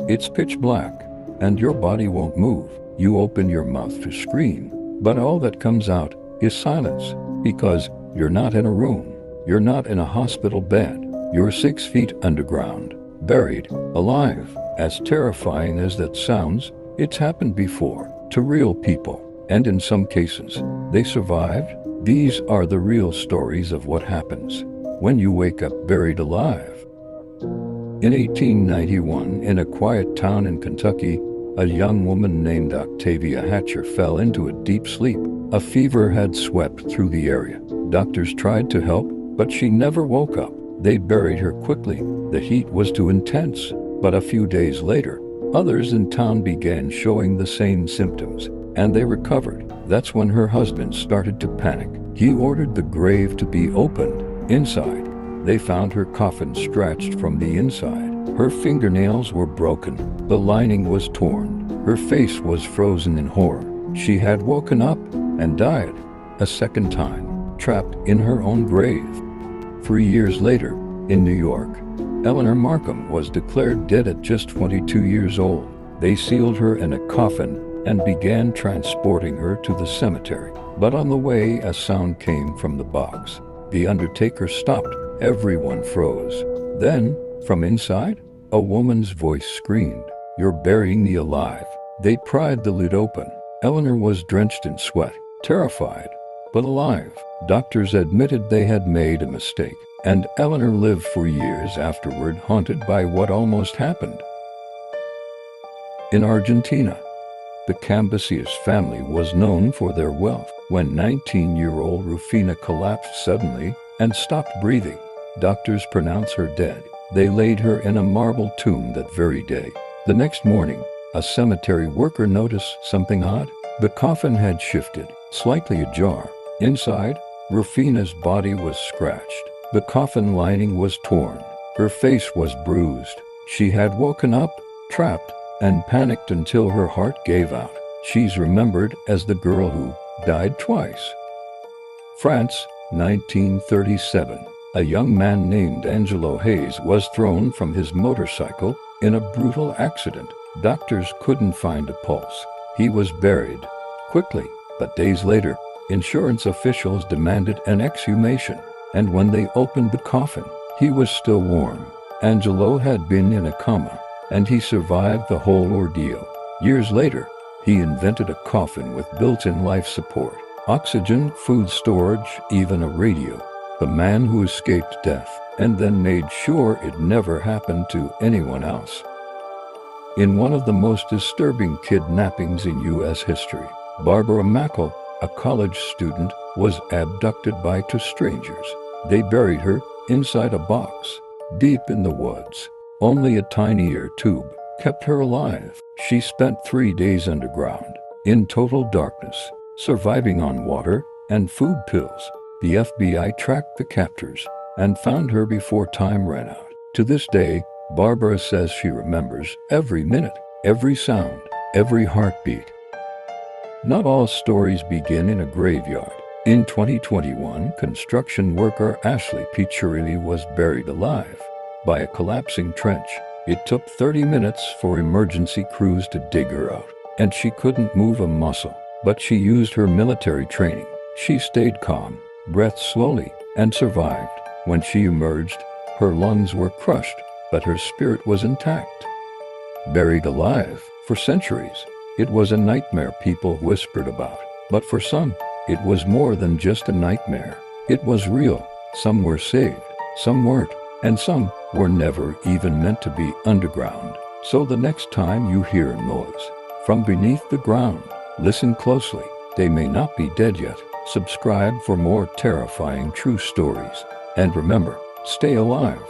It's pitch black, and your body won't move. You open your mouth to scream, but all that comes out is silence, because you're not in a room. You're not in a hospital bed. You're 6 feet underground, buried, alive. As terrifying as that sounds, it's happened before, to real people, and in some cases, they survived. These are the real stories of what happens when you wake up buried alive. In 1891, in a quiet town in Kentucky, a young woman named Octavia Hatcher fell into a deep sleep. A fever had swept through the area. Doctors tried to help, but she never woke up. They buried her quickly. The heat was too intense. But a few days later, others in town began showing the same symptoms, and they recovered. That's when her husband started to panic. He ordered the grave to be opened. Inside, they found her coffin scratched from the inside. Her fingernails were broken. The lining was torn. Her face was frozen in horror. She had woken up and died a second time, trapped in her own grave. 3 years later, in New York, Eleanor Markham was declared dead at just 22 years old. They sealed her in a coffin and began transporting her to the cemetery. But on the way, a sound came from the box. The undertaker stopped. Everyone froze. Then, from inside, a woman's voice screamed, "You're burying me alive." They pried the lid open. Eleanor was drenched in sweat, terrified, but alive. Doctors admitted they had made a mistake, and Eleanor lived for years afterward, haunted by what almost happened. In Argentina, the Cambaceres family was known for their wealth. When 19-year-old Rufina collapsed suddenly and stopped breathing, doctors pronounced her dead. They laid her in a marble tomb that very day. The next morning, a cemetery worker noticed something odd. The coffin had shifted, slightly ajar. Inside, Rufina's body was scratched. The coffin lining was torn. Her face was bruised. She had woken up, trapped, and panicked until her heart gave out. She's remembered as the girl who died twice. France, 1937. A young man named Angelo Hays was thrown from his motorcycle in a brutal accident. Doctors couldn't find a pulse. He was buried quickly, but days later, insurance officials demanded an exhumation, and when they opened the coffin, he was still warm. Angelo had been in a coma, and he survived the whole ordeal. Years later, he invented a coffin with built-in life support, oxygen, food storage, even a radio. The man who escaped death, and then made sure it never happened to anyone else. In one of the most disturbing kidnappings in U.S. history, Barbara Mackle, a college student, was abducted by two strangers. They buried her inside a box, deep in the woods. Only a tiny air tube kept her alive. She spent 3 days underground, in total darkness, surviving on water and food pills. The FBI tracked the captors and found her before time ran out. To this day, Barbara says she remembers every minute, every sound, every heartbeat. Not all stories begin in a graveyard. In 2021, construction worker Ashley Piccirilli was buried alive by a collapsing trench. It took 30 minutes for emergency crews to dig her out, and she couldn't move a muscle. But she used her military training. She stayed calm, breathed slowly, and survived. When she emerged, her lungs were crushed, but her spirit was intact. Buried alive for centuries, it was a nightmare people whispered about. But for some, it was more than just a nightmare. It was real. Some were saved, some weren't, and some were never even meant to be underground. So the next time you hear a noise from beneath the ground, listen closely. They may not be dead yet. Subscribe for more terrifying true stories. And remember, stay alive.